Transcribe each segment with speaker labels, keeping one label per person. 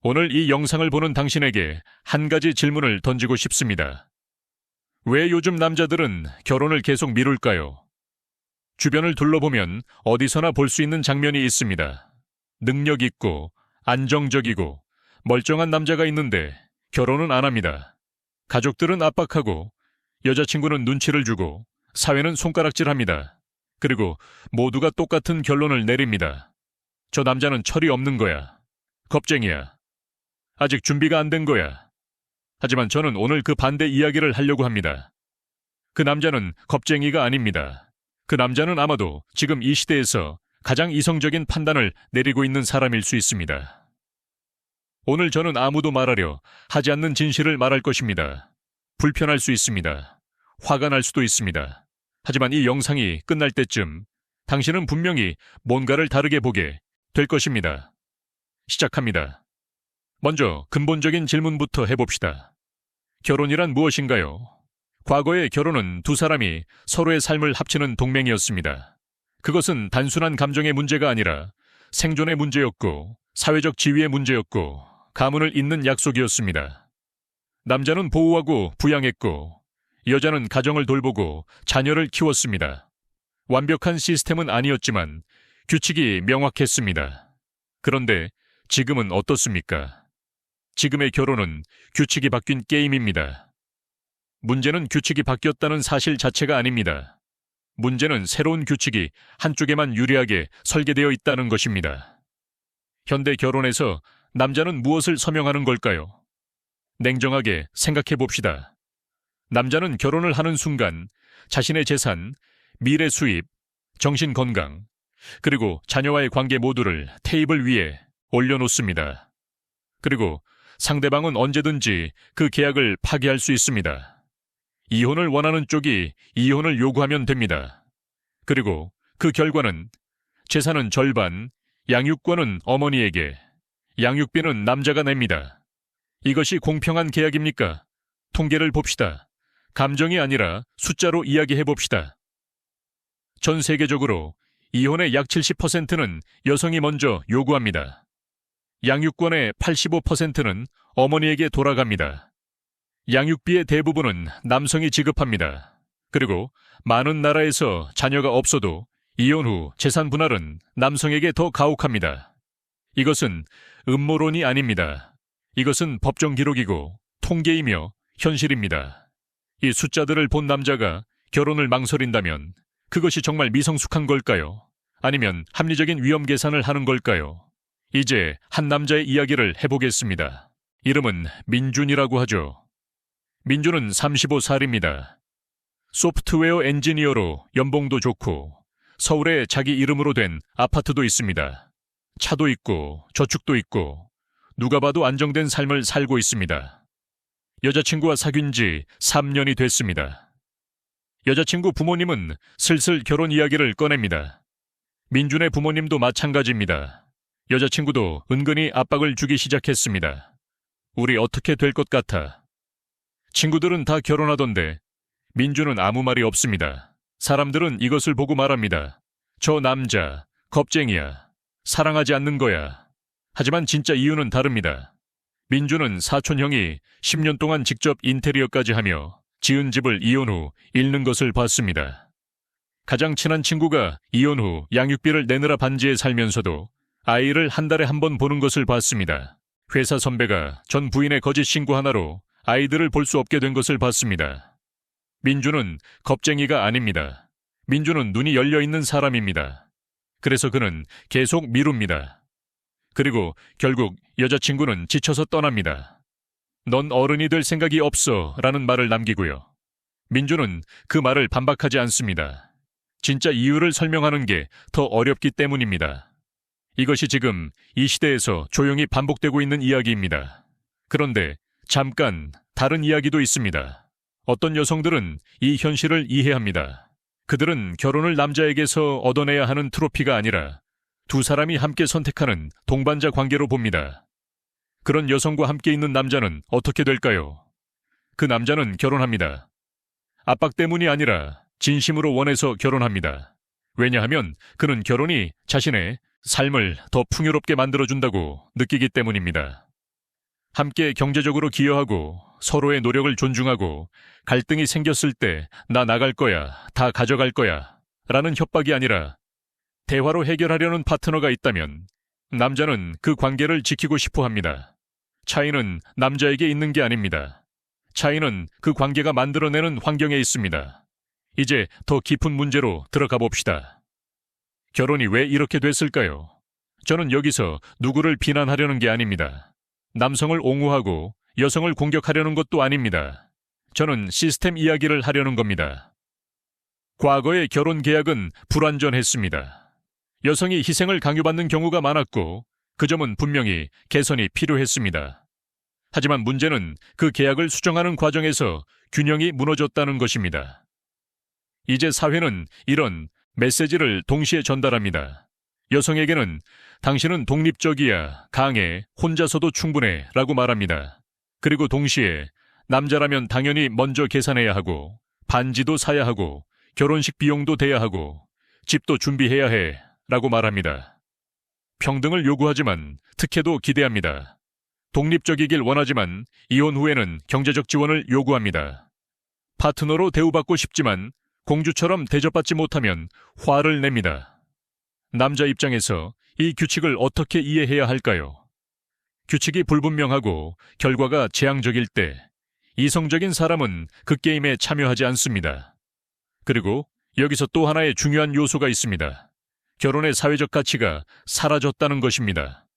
Speaker 1: 오늘 이 영상을 보는 당신에게 한 가지 질문을 던지고 싶습니다. 왜 요즘 남자들은 결혼을 계속 미룰까요? 주변을 둘러보면 어디서나 볼 수 있는 장면이 있습니다. 능력 있고 안정적이고 멀쩡한 남자가 있는데 결혼은 안 합니다. 가족들은 압박하고 여자친구는 눈치를 주고 사회는 손가락질합니다. 그리고 모두가 똑같은 결론을 내립니다. 저 남자는 철이 없는 거야. 겁쟁이야. 아직 준비가 안 된 거야. 하지만 저는 오늘 그 반대 이야기를 하려고 합니다. 그 남자는 겁쟁이가 아닙니다. 그 남자는 아마도 지금 이 시대에서 가장 이성적인 판단을 내리고 있는 사람일 수 있습니다. 오늘 저는 아무도 말하려 하지 않는 진실을 말할 것입니다. 불편할 수 있습니다. 화가 날 수도 있습니다. 하지만 이 영상이 끝날 때쯤 당신은 분명히 뭔가를 다르게 보게 될 것입니다. 시작합니다. 먼저 근본적인 질문부터 해봅시다. 결혼이란 무엇인가요? 과거의 결혼은 두 사람이 서로의 삶을 합치는 동맹이었습니다. 그것은 단순한 감정의 문제가 아니라 생존의 문제였고 사회적 지위의 문제였고 가문을 잇는 약속이었습니다. 남자는 보호하고 부양했고 여자는 가정을 돌보고 자녀를 키웠습니다. 완벽한 시스템은 아니었지만 규칙이 명확했습니다. 그런데 지금은 어떻습니까? 지금의 결혼은 규칙이 바뀐 게임입니다. 문제는 규칙이 바뀌었다는 사실 자체가 아닙니다. 문제는 새로운 규칙이 한쪽에만 유리하게 설계되어 있다는 것입니다. 현대 결혼에서 남자는 무엇을 서명하는 걸까요? 냉정하게 생각해 봅시다. 남자는 결혼을 하는 순간 자신의 재산, 미래 수입, 정신 건강, 그리고 자녀와의 관계 모두를 테이블 위에 올려놓습니다. 그리고 상대방은 언제든지 그 계약을 파기할 수 있습니다. 이혼을 원하는 쪽이 이혼을 요구하면 됩니다. 그리고 그 결과는 재산은 절반, 양육권은 어머니에게, 양육비는 남자가 냅니다. 이것이 공평한 계약입니까? 통계를 봅시다. 감정이 아니라 숫자로 이야기해봅시다. 전 세계적으로 이혼의 약 70%는 여성이 먼저 요구합니다. 양육권의 85%는 어머니에게 돌아갑니다. 양육비의 대부분은 남성이 지급합니다. 그리고 많은 나라에서 자녀가 없어도 이혼 후 재산 분할은 남성에게 더 가혹합니다. 이것은 음모론이 아닙니다. 이것은 법정 기록이고 통계이며 현실입니다. 이 숫자들을 본 남자가 결혼을 망설인다면 그것이 정말 미성숙한 걸까요? 아니면 합리적인 위험 계산을 하는 걸까요? 이제 한 남자의 이야기를 해보겠습니다. 이름은 민준이라고 하죠. 민준은 35살입니다. 소프트웨어 엔지니어로 연봉도 좋고 서울에 자기 이름으로 된 아파트도 있습니다. 차도 있고 저축도 있고 누가 봐도 안정된 삶을 살고 있습니다. 여자친구와 사귄 지 3년이 됐습니다. 여자친구 부모님은 슬슬 결혼 이야기를 꺼냅니다. 민준의 부모님도 마찬가지입니다. 여자친구도 은근히 압박을 주기 시작했습니다. 우리 어떻게 될 것 같아? 친구들은 다 결혼하던데 민준은 아무 말이 없습니다. 사람들은 이것을 보고 말합니다. 저 남자, 겁쟁이야. 사랑하지 않는 거야. 하지만 진짜 이유는 다릅니다. 민준은 사촌형이 10년 동안 직접 인테리어까지 하며 지은 집을 이혼 후 잃는 것을 봤습니다. 가장 친한 친구가 이혼 후 양육비를 내느라 반지에 살면서도 아이를 한 달에 한 번 보는 것을 봤습니다. 회사 선배가 전 부인의 거짓 신고 하나로 아이들을 볼 수 없게 된 것을 봤습니다. 민준은 겁쟁이가 아닙니다. 민준은 눈이 열려있는 사람입니다. 그래서 그는 계속 미룹니다. 그리고 결국 여자친구는 지쳐서 떠납니다. 넌 어른이 될 생각이 없어 라는 말을 남기고요. 민준은 그 말을 반박하지 않습니다. 진짜 이유를 설명하는 게 더 어렵기 때문입니다. 이것이 지금 이 시대에서 조용히 반복되고 있는 이야기입니다. 그런데 잠깐 다른 이야기도 있습니다. 어떤 여성들은 이 현실을 이해합니다. 그들은 결혼을 남자에게서 얻어내야 하는 트로피가 아니라 두 사람이 함께 선택하는 동반자 관계로 봅니다. 그런 여성과 함께 있는 남자는 어떻게 될까요? 그 남자는 결혼합니다. 압박 때문이 아니라 진심으로 원해서 결혼합니다. 왜냐하면 그는 결혼이 자신의 삶을 더 풍요롭게 만들어준다고 느끼기 때문입니다. 함께 경제적으로 기여하고 서로의 노력을 존중하고 갈등이 생겼을 때 나 나갈 거야, 다 가져갈 거야 라는 협박이 아니라 대화로 해결하려는 파트너가 있다면 남자는 그 관계를 지키고 싶어 합니다. 차이는 남자에게 있는 게 아닙니다. 차이는 그 관계가 만들어내는 환경에 있습니다. 이제 더 깊은 문제로 들어가 봅시다. 결혼이 왜 이렇게 됐을까요? 저는 여기서 누구를 비난하려는 게 아닙니다. 남성을 옹호하고 여성을 공격하려는 것도 아닙니다. 저는 시스템 이야기를 하려는 겁니다. 과거의 결혼 계약은 불완전했습니다. 여성이 희생을 강요받는 경우가 많았고 그 점은 분명히 개선이 필요했습니다. 하지만 문제는 그 계약을 수정하는 과정에서 균형이 무너졌다는 것입니다. 이제 사회는 이런 메시지를 동시에 전달합니다. 여성에게는 당신은 독립적이야, 강해, 혼자서도 충분해 라고 말합니다. 그리고 동시에 남자라면 당연히 먼저 계산해야 하고 반지도 사야 하고 결혼식 비용도 대야 하고 집도 준비해야 해 라고 말합니다. 평등을 요구하지만 특혜도 기대합니다. 독립적이길 원하지만 이혼 후에는 경제적 지원을 요구합니다. 파트너로 대우받고 싶지만 공주처럼 대접받지 못하면 화를 냅니다. 남자 입장에서 이 규칙을 어떻게 이해해야 할까요? 규칙이 불분명하고 결과가 재앙적일 때 이성적인 사람은 그 게임에 참여하지 않습니다. 그리고 여기서 또 하나의 중요한 요소가 있습니다. 결혼의 사회적 가치가 사라졌다는 것입니다.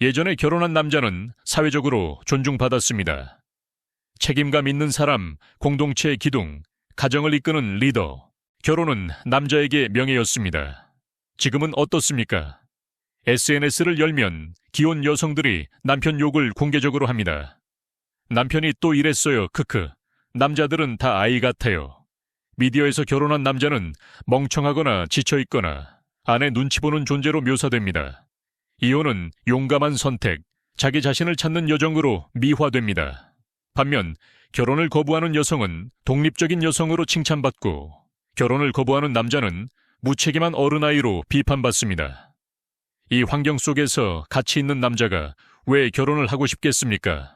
Speaker 1: 예전에 결혼한 남자는 사회적으로 존중받았습니다. 책임감 있는 사람, 공동체의 기둥, 가정을 이끄는 리더, 결혼은 남자에게 명예였습니다. 지금은 어떻습니까? SNS를 열면 기혼 여성들이 남편 욕을 공개적으로 합니다. 남편이 또 이랬어요, 크크. 남자들은 다 아이 같아요. 미디어에서 결혼한 남자는 멍청하거나 지쳐있거나 아내 눈치 보는 존재로 묘사됩니다. 이혼은 용감한 선택, 자기 자신을 찾는 여정으로 미화됩니다. 반면 결혼을 거부하는 여성은 독립적인 여성으로 칭찬받고 결혼을 거부하는 남자는 무책임한 어른아이로 비판받습니다. 이 환경 속에서 가치 있는 남자가 왜 결혼을 하고 싶겠습니까?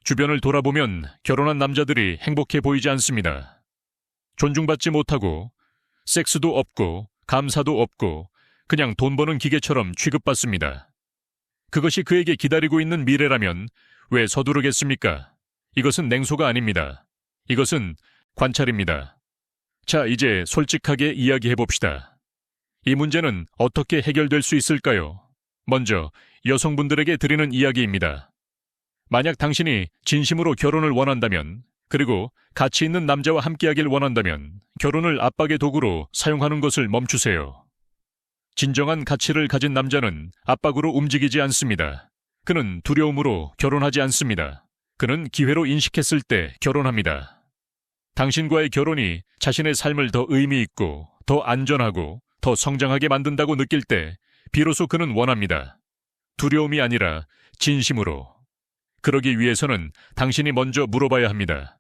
Speaker 1: 주변을 돌아보면 결혼한 남자들이 행복해 보이지 않습니다. 존중받지 못하고 섹스도 없고 감사도 없고 그냥 돈 버는 기계처럼 취급받습니다. 그것이 그에게 기다리고 있는 미래라면 왜 서두르겠습니까? 이것은 냉소가 아닙니다. 이것은 관찰입니다. 자, 이제 솔직하게 이야기해봅시다. 이 문제는 어떻게 해결될 수 있을까요? 먼저 여성분들에게 드리는 이야기입니다. 만약 당신이 진심으로 결혼을 원한다면, 그리고 가치 있는 남자와 함께하길 원한다면 결혼을 압박의 도구로 사용하는 것을 멈추세요. 진정한 가치를 가진 남자는 압박으로 움직이지 않습니다. 그는 두려움으로 결혼하지 않습니다. 그는 기회로 인식했을 때 결혼합니다. 당신과의 결혼이 자신의 삶을 더 의미 있고 더 안전하고 더 성장하게 만든다고 느낄 때 비로소 그는 원합니다. 두려움이 아니라 진심으로. 그러기 위해서는 당신이 먼저 물어봐야 합니다.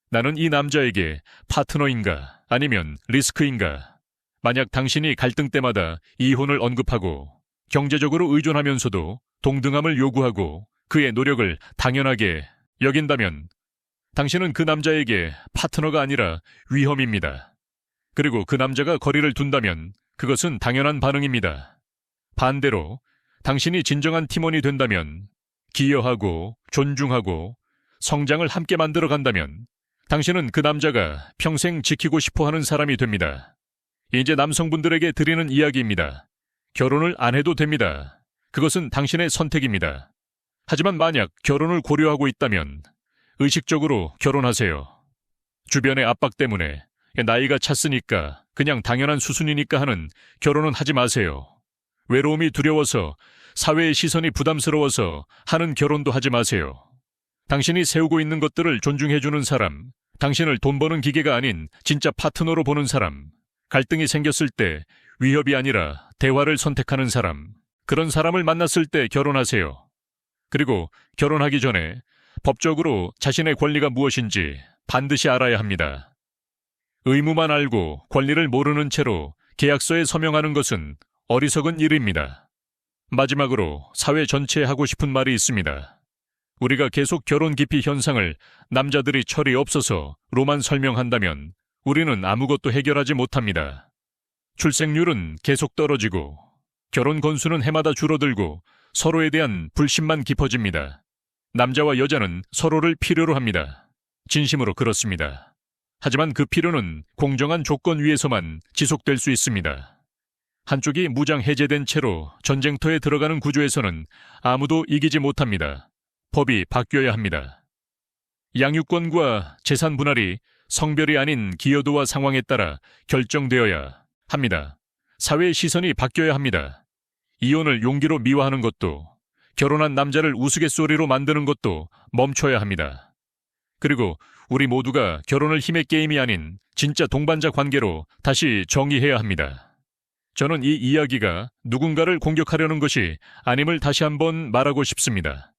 Speaker 1: 나는 이 남자에게 파트너인가 아니면 리스크인가? 만약 당신이 갈등 때마다 이혼을 언급하고 경제적으로 의존하면서도 동등함을 요구하고 그의 노력을 당연하게 여긴다면 당신은 그 남자에게 파트너가 아니라 위험입니다. 그리고 그 남자가 거리를 둔다면 그것은 당연한 반응입니다. 반대로 당신이 진정한 팀원이 된다면 기여하고 존중하고 성장을 함께 만들어 간다면 당신은 그 남자가 평생 지키고 싶어 하는 사람이 됩니다. 이제 남성분들에게 드리는 이야기입니다. 결혼을 안 해도 됩니다. 그것은 당신의 선택입니다. 하지만 만약 결혼을 고려하고 있다면 의식적으로 결혼하세요. 주변의 압박 때문에 나이가 찼으니까 그냥 당연한 수순이니까 하는 결혼은 하지 마세요. 외로움이 두려워서 사회의 시선이 부담스러워서 하는 결혼도 하지 마세요. 당신이 세우고 있는 것들을 존중해주는 사람, 당신을 돈 버는 기계가 아닌 진짜 파트너로 보는 사람, 갈등이 생겼을 때 위협이 아니라 대화를 선택하는 사람, 그런 사람을 만났을 때 결혼하세요. 그리고 결혼하기 전에 법적으로 자신의 권리가 무엇인지 반드시 알아야 합니다. 의무만 알고 권리를 모르는 채로 계약서에 서명하는 것은 어리석은 일입니다. 마지막으로 사회 전체에 하고 싶은 말이 있습니다. 우리가 계속 결혼 기피 현상을 남자들이 철이 없어서로만 설명한다면 우리는 아무것도 해결하지 못합니다. 출생률은 계속 떨어지고 결혼 건수는 해마다 줄어들고 서로에 대한 불신만 깊어집니다. 남자와 여자는 서로를 필요로 합니다. 진심으로 그렇습니다. 하지만 그 필요는 공정한 조건 위에서만 지속될 수 있습니다. 한쪽이 무장 해제된 채로 전쟁터에 들어가는 구조에서는 아무도 이기지 못합니다. 법이 바뀌어야 합니다. 양육권과 재산 분할이 성별이 아닌 기여도와 상황에 따라 결정되어야 합니다. 사회의 시선이 바뀌어야 합니다. 이혼을 용기로 미화하는 것도, 결혼한 남자를 우스갯소리로 만드는 것도 멈춰야 합니다. 그리고 우리 모두가 결혼을 힘의 게임이 아닌 진짜 동반자 관계로 다시 정의해야 합니다. 저는 이 이야기가 누군가를 공격하려는 것이 아님을 다시 한번 말하고 싶습니다.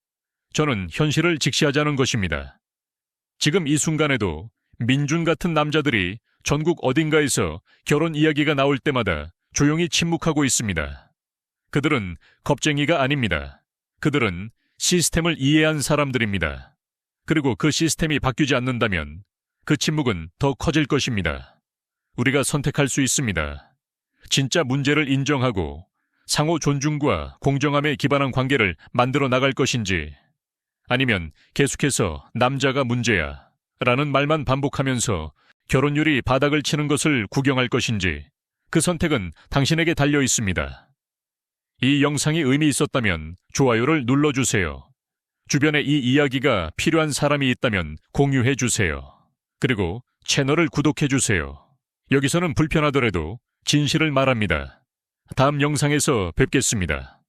Speaker 1: 저는 현실을 직시하자는 것입니다. 지금 이 순간에도 민준 같은 남자들이 전국 어딘가에서 결혼 이야기가 나올 때마다 조용히 침묵하고 있습니다. 그들은 겁쟁이가 아닙니다. 그들은 시스템을 이해한 사람들입니다. 그리고 그 시스템이 바뀌지 않는다면 그 침묵은 더 커질 것입니다. 우리가 선택할 수 있습니다. 진짜 문제를 인정하고 상호 존중과 공정함에 기반한 관계를 만들어 나갈 것인지, 아니면 계속해서 남자가 문제야 라는 말만 반복하면서 결혼율이 바닥을 치는 것을 구경할 것인지, 그 선택은 당신에게 달려 있습니다. 이 영상이 의미 있었다면 좋아요를 눌러주세요. 주변에 이 이야기가 필요한 사람이 있다면 공유해주세요. 그리고 채널을 구독해주세요. 여기서는 불편하더라도 진실을 말합니다. 다음 영상에서 뵙겠습니다.